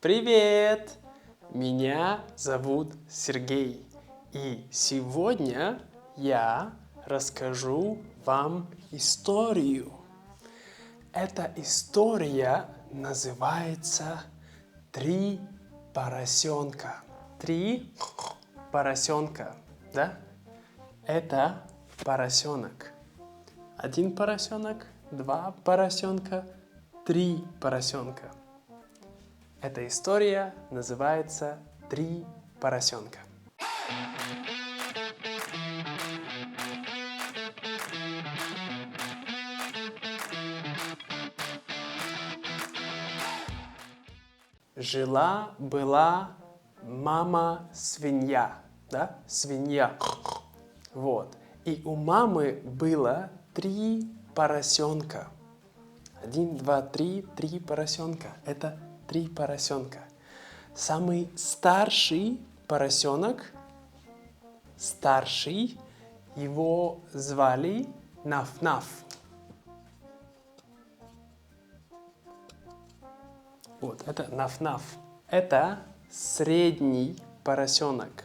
Привет! Меня зовут Сергей. И сегодня я расскажу вам историю. Эта история называется «Три поросенка». Три поросенка, да? Это поросенок. Один поросенок, два поросенка, три поросенка. Эта история называется «Три поросенка». Жила-была мама-свинья, да? Свинья. Вот. И у мамы было три поросенка. Один, два, три поросенка. Это три поросенка. Самый старший поросенок, его звали Наф-Наф. Вот, это Наф-Наф. Это средний поросенок.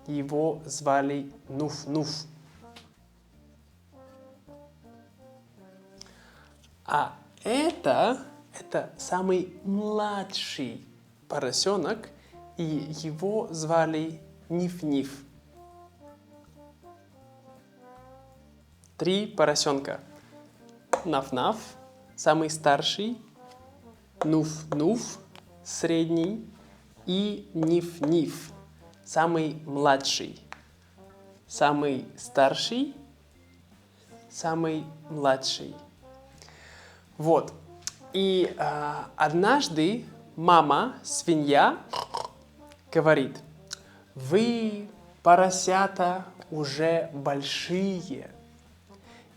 Его звали Нуф-Нуф. А это самый младший поросенок, и его звали Ниф-Ниф. Три поросенка. Наф-Наф, самый старший, Нуф-Нуф, средний, и Ниф-Ниф, самый младший. Самый старший, самый младший. Вот. И однажды мама, свинья, говорит: вы, поросята, уже большие,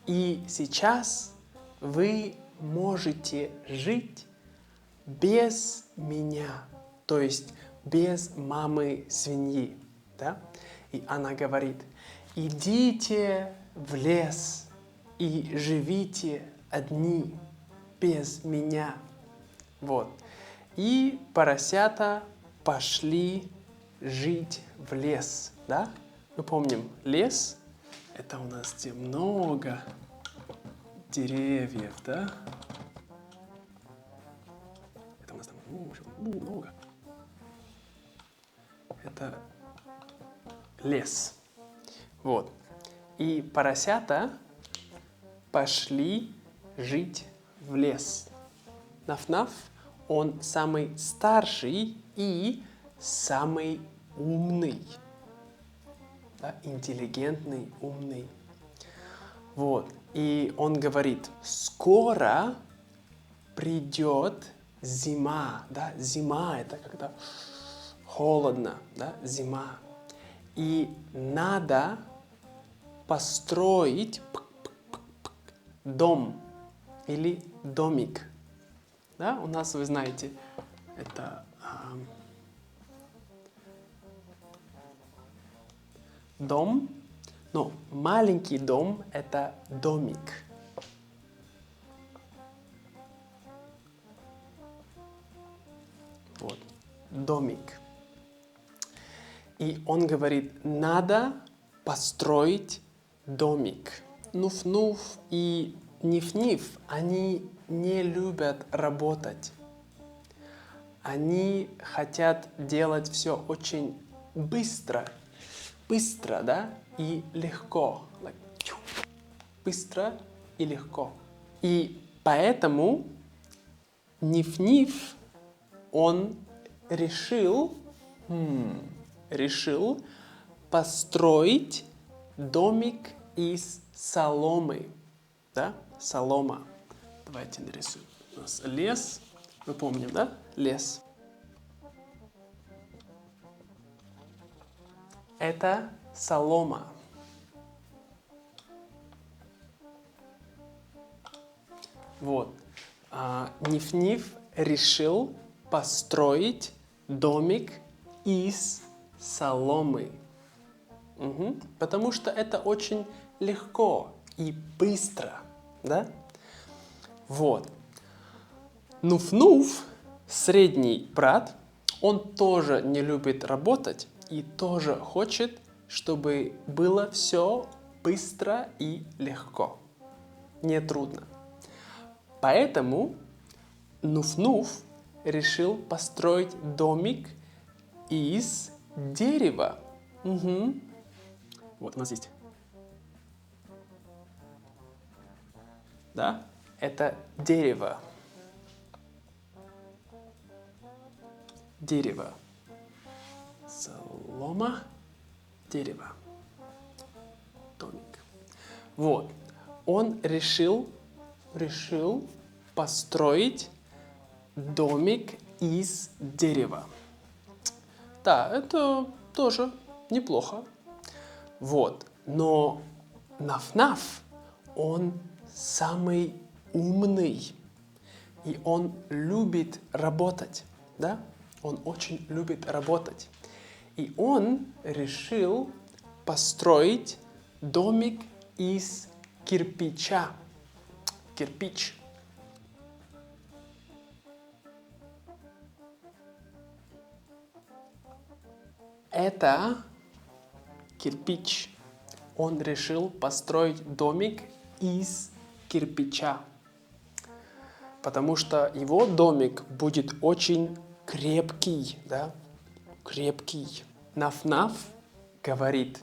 и сейчас вы можете жить без меня, то есть без мамы свиньи, да? И она говорит: идите в лес и живите одни, без меня. Вот. И поросята пошли жить в лес, да? Мы помним, лес — это у нас где много деревьев, да? Это у нас там много. Это лес. Вот. И поросята пошли жить в лес. Наф-Наф, он самый старший и самый умный. Да, интеллигентный, умный. Вот. И он говорит: скоро придет зима. Да? Зима — это когда холодно, да? Зима. И надо построить дом или домик. Да? У нас, вы знаете, это дом, но маленький дом — это домик. Вот, домик. И он говорит: надо построить домик. Нуф-Нуф и Ниф-Ниф, они не любят работать. Они хотят делать все очень быстро. Быстро, да? И легко. Быстро и легко. И поэтому Ниф-Ниф, он решил построить домик из соломы. Да? Солома. Давайте нарисуем. У нас лес. Мы помним, да? Лес. Это солома. Вот. Ниф-Ниф решил построить домик из соломы. Потому что это очень легко и быстро. Да? Вот. Нуф-Нуф, средний брат, Он тоже не любит работать и тоже хочет, чтобы было все быстро и легко. Не трудно. Поэтому Нуф-Нуф решил построить домик из дерева. Угу. Вот у нас есть. Да? Это дерево. Дерево. Солома. Дерево. Домик. Вот. Он решил построить домик из дерева. Да, это тоже неплохо. Вот. Но Наф-Наф, он самый умный. И он любит работать. Да? Он очень любит работать. И он решил построить домик из кирпича. Кирпич. Это кирпич. Он решил построить домик из кирпича. Потому что его домик будет очень крепкий, да? Крепкий. Наф-Наф говорит,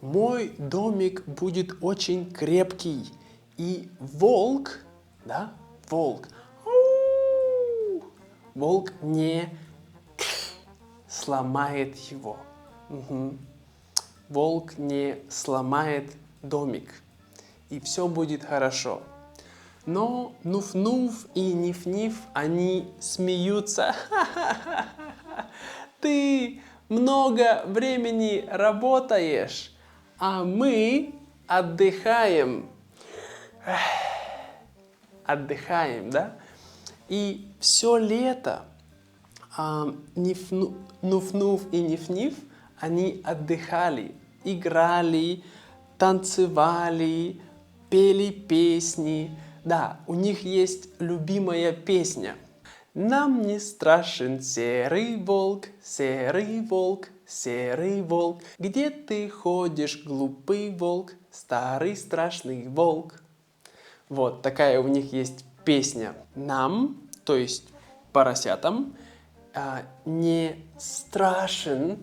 мой домик будет очень крепкий. И волк, да? Волк. Волк не сломает его. Угу. Волк не сломает домик. И все будет хорошо. Но Нуф-Нуф и Ниф-Ниф, они смеются. Ты много времени работаешь, а мы отдыхаем. Отдыхаем, да? И все лето Нуф-Нуф и Ниф-Ниф, они отдыхали, играли, танцевали, пели песни. Да, у них есть любимая песня. Нам не страшен серый волк, серый волк, серый волк. Где ты ходишь, глупый волк, старый страшный волк? Вот такая у них есть песня. Нам, то есть поросятам, не страшен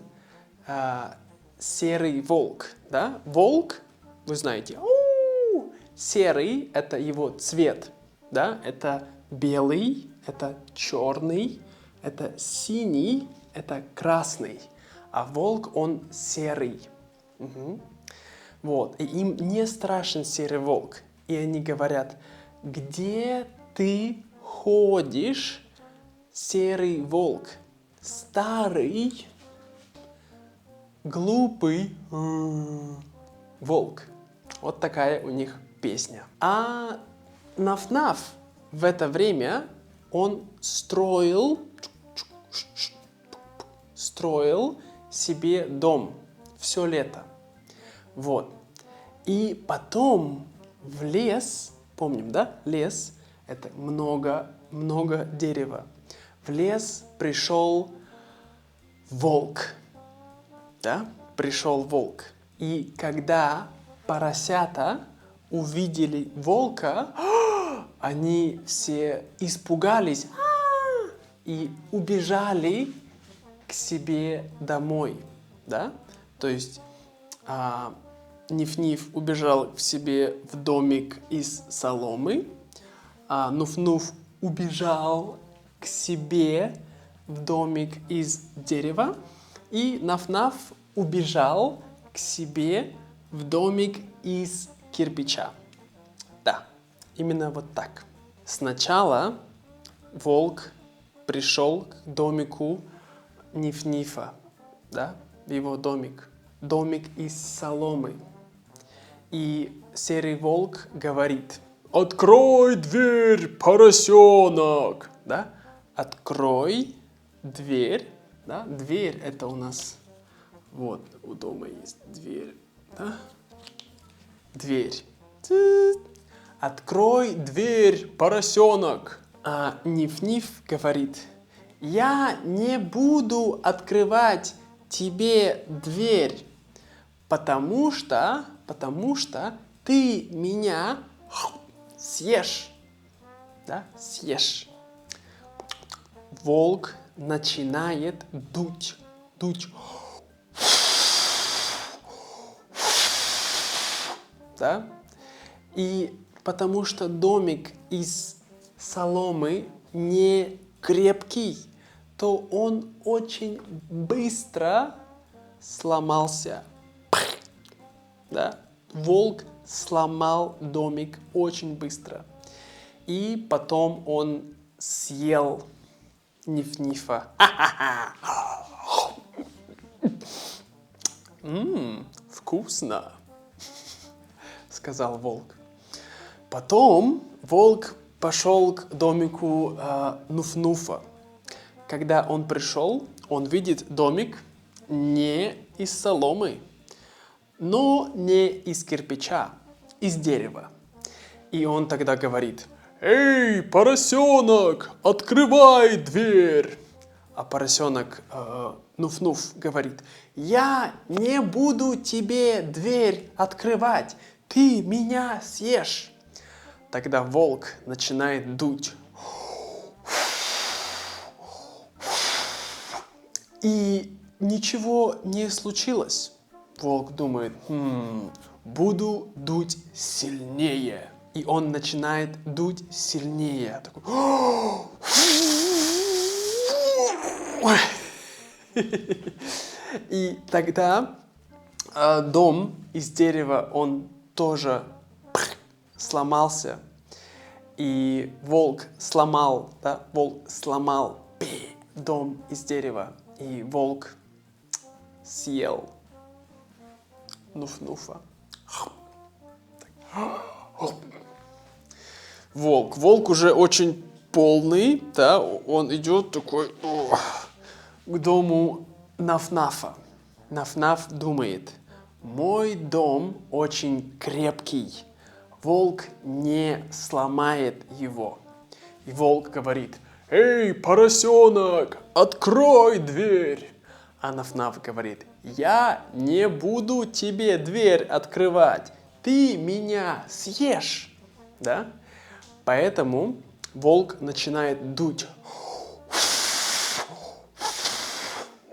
серый волк. Да? Волк, вы знаете, серый – это его цвет. Да? Это белый, это черный, это синий, это красный. А волк, он серый. Угу. Вот. И им не страшен серый волк. И они говорят, где ты ходишь, серый волк? Старый, глупый волк. Вот такая у них песня. А Наф-Наф в это время он строил себе дом все лето. Вот. И потом в лес, помним, да? Лес – это много дерева. В лес пришел волк. Да? Пришел волк. И когда поросята увидели волка, они все испугались и убежали к себе домой. Да? То есть Ниф-Ниф убежал к себе в домик из соломы, а Нуф-Нуф убежал к себе в домик из дерева, и Наф-Наф убежал к себе в домик из кирпича. Да, именно вот так. Сначала волк пришел к домику Ниф-Нифа, да, в его домик. Домик из соломы. И серый волк говорит: «Открой дверь, поросенок!» Да? Открой дверь. Да? Дверь – это у нас… Вот, у дома есть дверь. Да? Дверь. Открой дверь, поросенок. А Ниф-Ниф говорит: Я не буду открывать тебе дверь, потому что ты меня съешь. Да? Съешь. Волк начинает дуть. Да? И потому что домик из соломы не крепкий, то он очень быстро сломался. Да? Волк сломал домик очень быстро. И потом он съел Ниф-Нифа. Вкусно, сказал волк. Потом волк пошел к домику Нуф-Нуфа. Когда он пришел, он видит домик не из соломы, но не из кирпича, из дерева. И он тогда говорит: «Эй, поросенок, открывай дверь!» А поросенок Нуф-Нуф говорит: «Я не буду тебе дверь открывать, ты меня съешь!» Тогда волк начинает дуть. И ничего не случилось. Волк думает: буду дуть сильнее. И он начинает дуть сильнее. Такой... И тогда дом из дерева, он тоже сломался. И волк сломал дом из дерева. И волк съел Нуф-Нуфа. Волк уже очень полный, да, он идет такой к дому Наф-Нафа. Наф-Наф думает: мой дом очень крепкий, волк не сломает его. И волк говорит: «Эй, поросенок, открой дверь!» А Наф-Наф говорит: «Я не буду тебе дверь открывать, ты меня съешь!» Да? Поэтому волк начинает дуть.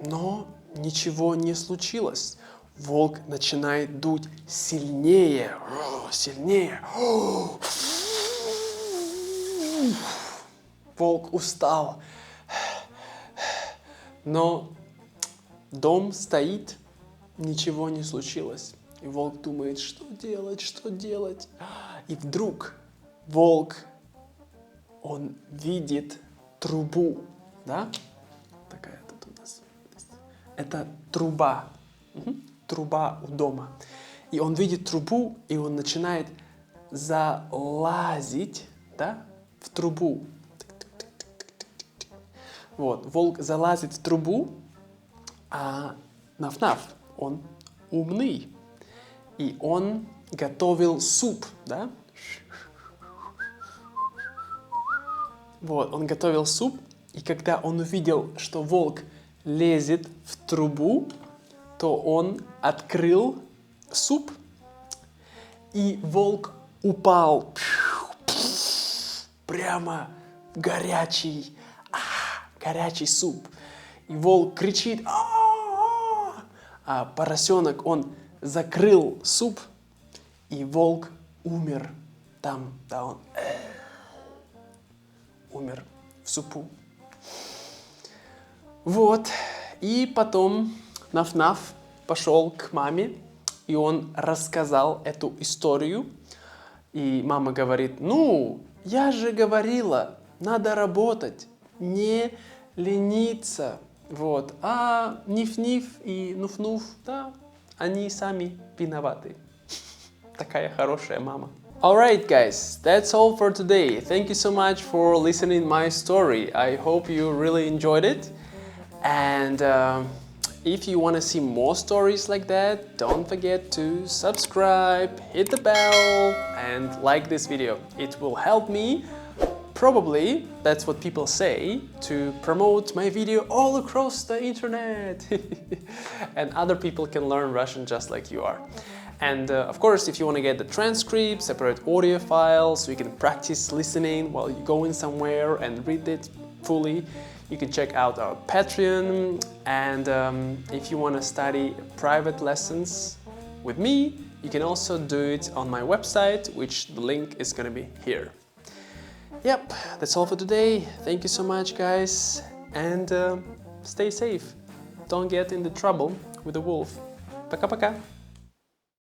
Но ничего не случилось. Волк начинает дуть сильнее, сильнее. Волк устал. Но дом стоит, ничего не случилось. И волк думает: что делать? И вдруг волк, он видит трубу, да? Такая тут у нас. Это труба. Труба у дома. И он видит трубу, и он начинает залазить, да, в трубу. Вот, волк залазит в трубу, а Наф-Наф, он умный. И он готовил суп, да? Вот, он готовил суп, и когда он увидел, что волк лезет в трубу, то он открыл суп, и волк упал прямо в горячий суп. И волк кричит: а поросенок, он закрыл суп, и волк умер там, да, он умер в супу. Вот, и потом Наф-Наф пошел к маме, и он рассказал эту историю. И мама говорит: ну, я же говорила, надо работать, не лениться. Вот. А Ниф-Ниф и Нуф-Нуф, да, они сами виноваты. Такая хорошая мама. Alright guys, that's all for today. Thank you so much for listening my story. I hope you really enjoyed it. And if you want to see more stories like that, don't forget to subscribe, hit the bell, and like this video. It will help me probably that's what people say to promote my video all across the internet. And other people can learn Russian just like you are. And of course, if you want to get the transcript, separate audio files, so you can practice listening while you're going somewhere and read it fully, you can check out our Patreon. And if you want to study private lessons with me, you can also do it on my website, which the link is going to be here. Yep, that's all for today. Thank you so much, guys, and stay safe. Don't get into trouble with the wolf. Пока-пока.